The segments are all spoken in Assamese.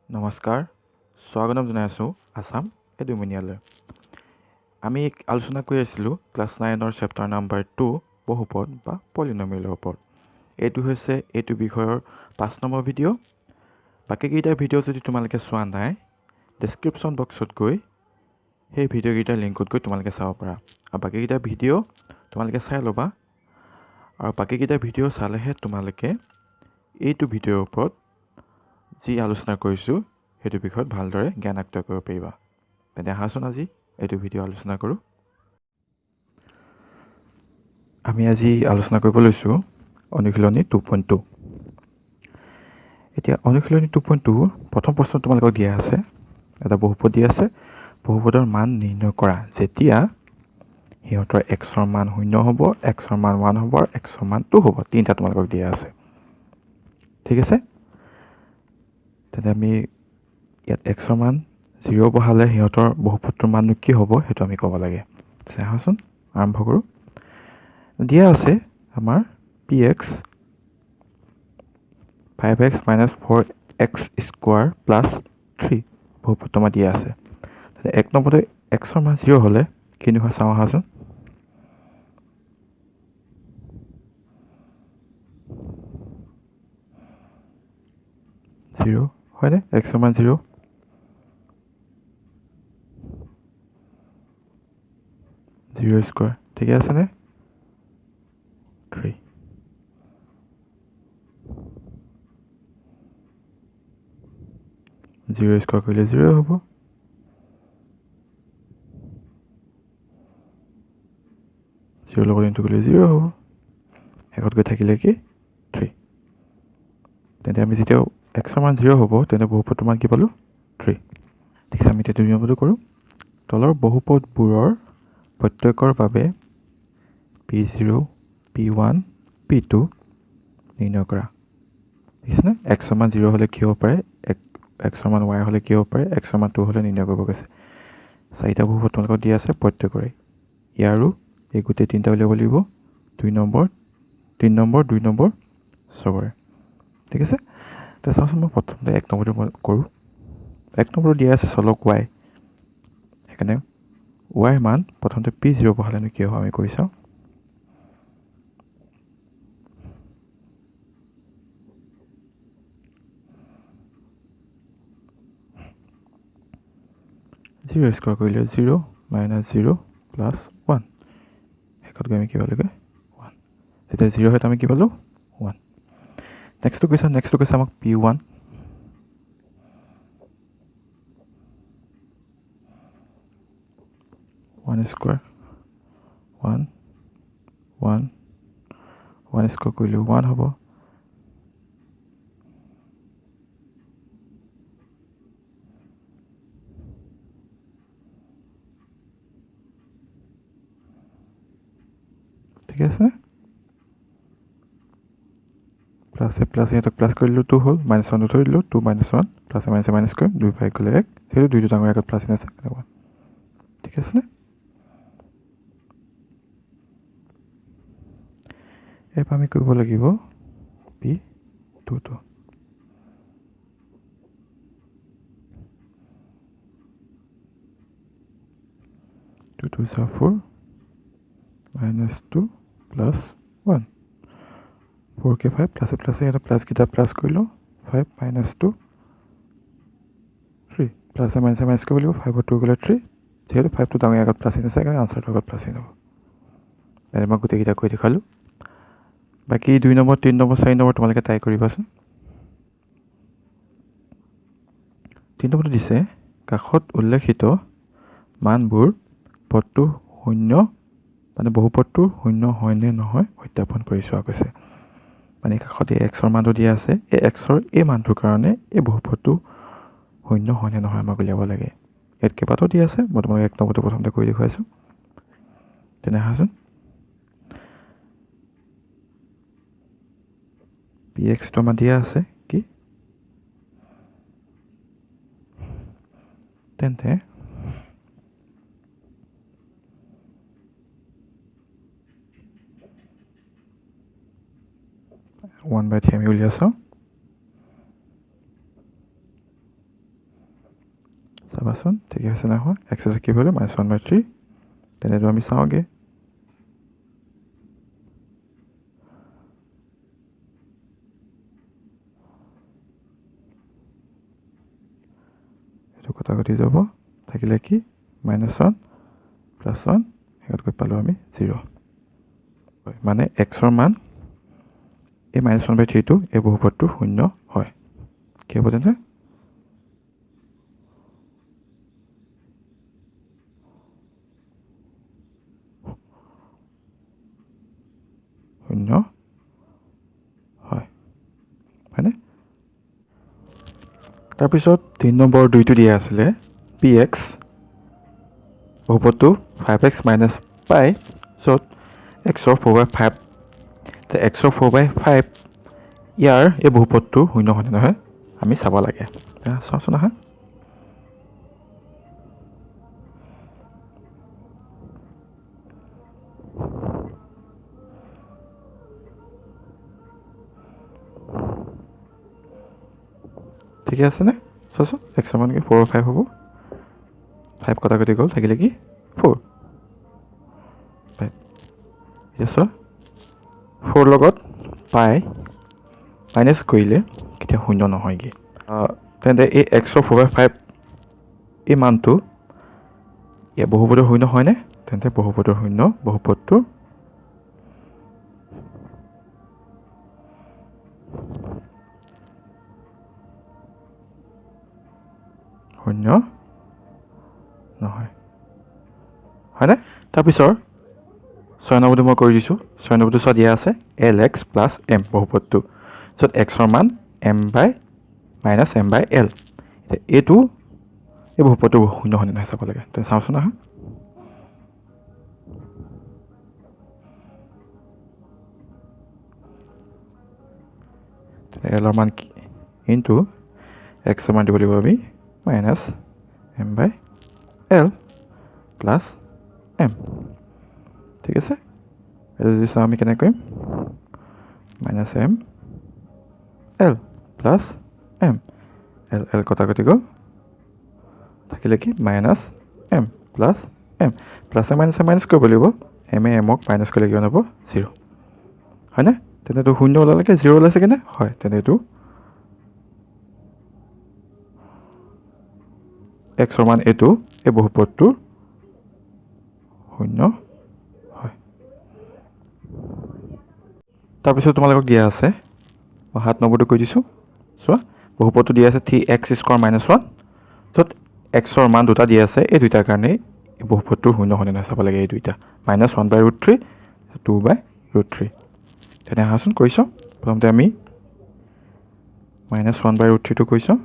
নমস্কাৰ স্বাগতম জনাইছোঁ আসাম এডুমিনিয়ালৈ আমি আলোচনা কৰি আছিলোঁ ক্লাছ 9ৰ চেপ্টাৰ নাম্বাৰ 2 বহুপদ বা পলিনমিয়ালৰ ওপৰত এইটো হৈছে এইটো বিষয়ৰ 5 নম্বৰ ভিডিঅ' বাকীকেইটা ভিডিঅ' যদি তোমালোকে চোৱা নাই ডেছক্ৰিপশ্যন বক্সত গৈ সেই ভিডিঅ'কেইটাৰ লিংকত গৈ তোমালোকে চাব পাৰা আৰু বাকীকেইটা ভিডিঅ' তোমালোকে চাই ল'বা আৰু বাকীকেইটা ভিডিঅ' চালেহে তোমালোকে এইটো ভিডিঅ'ৰ ওপৰত যি আলোচনা কৰিছোঁ সেইটো বিষয়ত ভালদৰে জ্ঞান আয়ত্ত কৰিব পাৰিবা তেন্তে আহাচোন আজি এইটো ভিডিঅ' আলোচনা কৰোঁ আমি আজি আলোচনা কৰিব লৈছোঁ অনুশীলনী 2.2 এতিয়া অনুশীলনী 2.2 প্ৰথম প্ৰশ্ন তোমালোকক দিয়া আছে এটা বহুপদ দিয়া আছে বহুপদৰ মান নিৰ্ণয় কৰা যেতিয়া সিহঁতৰ xৰ মান 0 হ'ব xৰ মান 1 হ'ব আৰু xৰ মান 2 হ'ব তিনিটা তোমালোকক দিয়া আছে ঠিক আছে তেন্তে আমি ইয়াত xৰ মান 0 বহালে সিহঁতৰ বহুপদটোৰ মাননো কি হ'ব সেইটো আমি ক'ব লাগে চাওঁচোন আৰম্ভ কৰোঁ দিয়া আছে আমাৰ px 5x minus 4x square plus 3 বহুপদটো আমাৰ দিয়া আছে তেন্তে এক নম্বৰতে xৰ মান 0 হ'লে কিনো হয় চাওঁ আহাচোন জিৰ' হয়নে xৰ মান 0 0 স্কোৱাৰ ঠিকে আছেনে 3 0 স্কোৱাৰ কৰিলে 0 হ'ব 0 লগত ইনটু কৰিলে 0 হ'ব শেষত গৈ থাকিলে কি 3 তেন্তে আমি যেতিয়া xৰ মান 0 হ'ব তেন্তে বহুপদটোৰ মান কি পালোঁ 3 ঠিক আছে আমি এতিয়া 2 নম্বৰটো কৰোঁ তলৰ বহুপদবোৰৰ প্ৰত্যেকৰ বাবে p0 p1 p2 নিৰ্ণয় কৰা দেখিছেনে xৰ মান 0 হ'লে কি হ'ব পাৰে xৰ মান y হ'লে কি হ'ব পাৰে xৰ মান 2 হ'লে নিৰ্ণয় কৰিব কৈছে চাৰিটা বহুপদ তোমালোকক দিয়া আছে প্ৰত্যেকৰে ইয়াৰো এই গোটেই তিনিটা উলিয়াব লাগিব 2 নম্বৰ 3 নম্বৰ 2 নম্বৰ চবৰে ঠিক আছে এতিয়া চাওঁচোন মই প্ৰথমতে 1 নম্বৰটো মই কৰোঁ 1 নম্বৰটো দিয়া আছে চলক y সেইকাৰণে y ৰ মান প্ৰথমতে p0 বহালেনো কি হ'ব আমি কৰি চাওঁ জিৰ' স্কোৱাৰ কৰিলে 0 মাইনাছ 0 প্লাছ 1 শেষত গৈ আমি কি পালোগৈ 1 যেতিয়া 0 হয় আমি কি পালোঁ 1 নেক্সটটো কৈছে আমাক p1 1 স্কোৱাৰ 1 1 1 স্কোৱাৰ কৰিলে 1 হ'ব ঠিক আছে প্লাছে প্লাছ সিহঁতক প্লাছ কৰি দিলোঁ 2 হ'ল মাইনাছ 1 থৈ দিলোঁ 2 মাইনাছ 1 প্লাছে মাইনাছে মাইনাছ কৰিম 2 5 গ'লে 1 সেইটো 2টো ডাঙৰ আগত প্লাছ আছে ঠিক আছেনে এবাৰ আমি কৰিব লাগিব p2 2 2 4 minus 2 plus 1 4 के 5 प्लस प्लस ये प्लस की प्लस कर लो 5 minus 2 3 प्लस माइनस कर लो 5 और 2 गले 3 जेहेतु 5 तो डाउन आगत प्लस इन से आंसर आगत प्लस इन मैं मैं गोटे किटा कोई दिखालू बाकी 2 नंबर 3 नंबर 4 नंबर तुम्हारे ट्राई करिबासन 3 नंबर दिसे কাষত উল্লেখিত মানবোৰ পদটো শূন্য মানে বহুপদটোৰ শূন্য হয় নে নহয় সত্যাপন কৰি চোৱা কৈছে মানে কাষতে xৰ মানটো দিয়া আছে এই xৰ এই মানটোৰ কাৰণে এই বহুপদটো শূন্য হয় নে নহয় আমাক উলিয়াব লাগে ইয়াত কেইবাটাও দিয়া আছে মই তোমাক 1 নম্বৰটো প্ৰথমতে কৰি দেখুৱাইছোঁ তেনে আহাচোন px টো আমাৰ দিয়া আছে কি তেন্তে 1/3 আমি উলিয়াই চাওঁ চাবাচোন ঠিকে আছে না হয় x কি হ'লে -1/3 তেনে আমি চাওঁগে এটো কটা কটি যাব থাকিলে কি -1 + 1 হেকত গৈ পালো আমি 0 মানে x ৰ মান এই -1/3 টো এই বহুপদটো শূন্য হয় কি হ'ব তেনে শূন্য হয় হয়নে তাৰপিছত 3 নম্বৰ 2টো দিয়া আছিলে px বহুপদটো 5x - π য'ত x ৰ 4/5 তে x ৰ 4/5 ইয়াৰ এই বহুপদটো শূন্য হয় নহয় আমি চাব লাগে চাওঁচোন আহা ঠিকে আছে নে চাচোন x ৰ মান কি 4/5 হ'ব 5 কটা কটি গ'ল থাকিলে কি 4 yes 4 লগত পাই মাইনাস কৰিলে কেতিয়া শূন্য নহয়গে তেন্তে এই x ৰ 4/5 এই মানটো এই বহুপদৰ শূন্য হয়নে তেন্তে বহুপদৰ শূন্য বহুপদটো শূন্য নহয় হয়নে তাৰপিছত 6 নম্বৰটো মই কৰি দিছোঁ 6 নম্বৰটো চোৱা দিয়া আছে lx + m বহুপদটো য'ত x ৰ মান m/-m/l এইটো এই বহুপদটো শূন্য হয় নহয় চাব লাগে তেনে চাওঁচোন আহা l ৰ মান কি ইনটু x ৰ মান দিব লাগিব আমি -m/l + m ঠিক আছে এটা যদি চাওঁ আমি কেনেকৈ কৰিম -m l + m l কটা কটি গ'ল থাকিলে কি -m + m প্লাছ মাইনাছ কৰিব লাগিব m এ m ক মাইনাছ কৰিলে কিমান হ'ব 0 হয়নে তেনে এইটো শূন্য ওলালেকে 0 ওলাইছে কেনে হয় তেনে এইটো x ৰ মান এইটো এই বহুপদটো শূন্য হয় তাৰপিছত তোমালোকক দিয়া আছে মই 7 নম্বৰটো কৈ দিছোঁ চোৱা বহুপদটো দিয়া আছে 3x² - 1 য'ত x ৰ মান দুটা দিয়া আছে এই দুইটাৰ কাৰণে এই বহুপদটোৰ শূন্য হয় নহয় চাব লাগে এই দুইটা -1/√3 2/√3 তেনে আহাচোন কৰি চাওঁ প্ৰথমতে আমি -1/√3 টো কৰি চাওঁ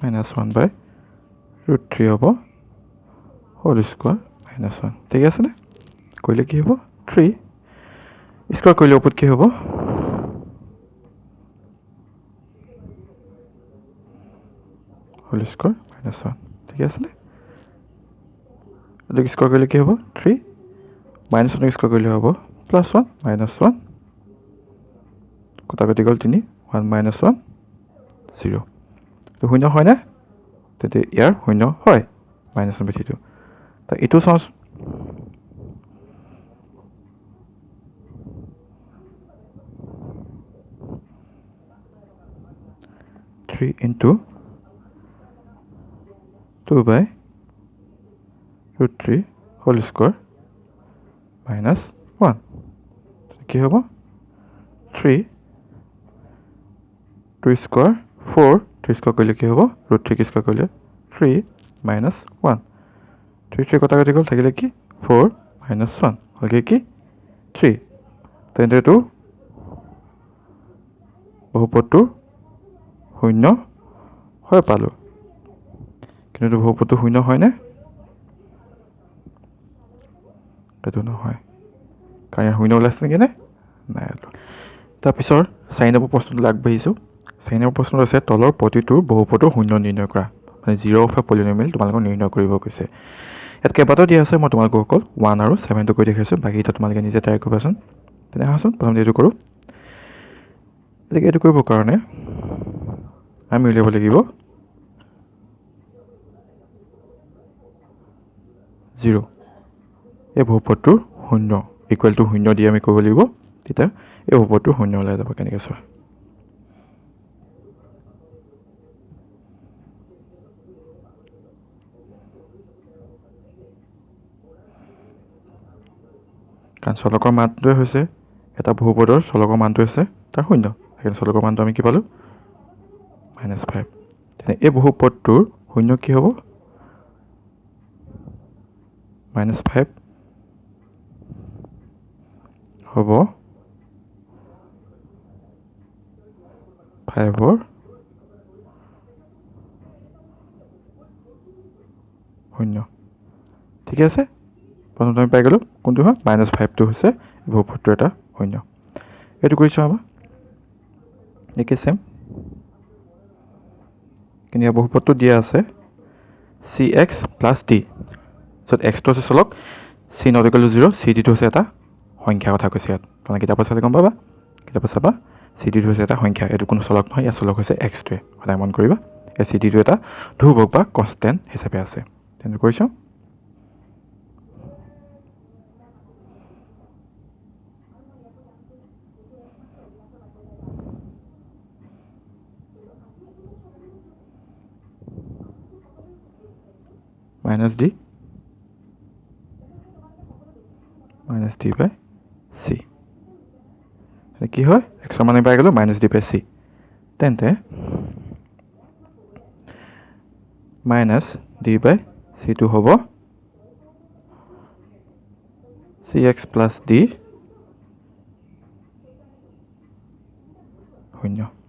-1/√3 হ'ব হোল স্কোৱাৰ -1 ঠিক আছে নে কৰিলে কি হ'ব 3 স্কোৱাৰ কৰিলে ওপৰত কি হ'ব হোল স্কোৱাৰ -1 ঠিক আছে নে এইটো স্কোৱাৰ কৰিলে কি হ'ব 3 -1 স্কোৱাৰ কৰিলে হ'ব +1 -1 কটা কটি গ'ল 3 1 - 1 0 তো শূন্য হয় না তেতিয়া ইয়াৰ শূন্য হয় -1/3 তা এইটো চাওঁ 3 into 2/√3 whole square minus 1 কি হ'ব 3 2 square 4 3 square কৰিলে কি হ'ব √3 square কৰিলে 3 minus 1 3 কটা কাটি গ'ল থাকিলে কি 4 minus 1 হ'লগে কি 3 তেন্তে এইটো বহুপদটো শূন্য হয় পালো কিন্তু বহুপদটো শূন্য হয় না এইটো নহয় কাৰণ শূন্য ওলাইছে নেকি নাই তাৰপিছত 4 নম্বৰ প্ৰশ্নটো আগবাঢ়িছোঁ 4 নম্বৰ প্ৰশ্নটো আছে তলৰ প্ৰতিটো বহুপদৰ শূন্য নিৰ্ণয় কৰা মানে 0 অফ এ পলিনমিয়েল তোমালোকক নিৰ্ণয় কৰিব কৈছে ইয়াত কেইবাটাও দিয়া আছে মই তোমালোকক অকল 1 আৰু 7টো কৈ দেখাইছোঁ বাকী এটা তোমালোকে নিজে ট্ৰাই কৰিবাচোন তেনে আহাচোন প্ৰথমতে এইটো কৰোঁ গতিকে এইটো কৰিবৰ কাৰণে আমি উলিয়াব লাগিব 0 এই বহুপদটোৰ 0 ইকুৱেল টু 0 দি আমি কৰিব লাগিব তেতিয়া এই বহুপদটোৰ 0 ওলাই যাব কেনেকৈ চোৱা কাৰণ চলকৰ মানটোৱে হৈছে এটা বহুপদৰ চলকৰ মানটো হৈছে তাৰ 0 সেইকাৰণে চলকৰ মানটো আমি কি পালোঁ -5 তেনে এই বহুপদটোৰ 0 কি হ'ব -5 হ'ব 5ৰ 0 ঠিক আছে প্ৰথমতে আমি পাই গ'লোঁ কোনটো হয় -5টো হৈছে বহুপদটোৰ এটা 0 এইটো কৰিছোঁ আমাৰ একে চেম কিন্তু ইয়াৰ বহুপদটো দিয়া আছে cx + d য'ত xটো হৈছে চলক c ≠ 0 cdটো হৈছে এটা সংখ্যা কথা কৈছে ইয়াত তোমালোকে কিতাপত চালে গম পাবা কিতাপত চাবা cdটো হৈছে এটা সংখ্যা এইটো কোনো চলক নহয় ইয়াৰ চলক হৈছে xটোৱে সদায় মন কৰিবা এই cdটো এটা ধ্ৰুৱক বা কনষ্টেণ্ট হিচাপে আছে তেনে কৰিছোঁ -d -d/c কি হয় xৰ মান পাই গ'লোঁ -d/c তেন্তে -d/c টো হ'ব cx + d 0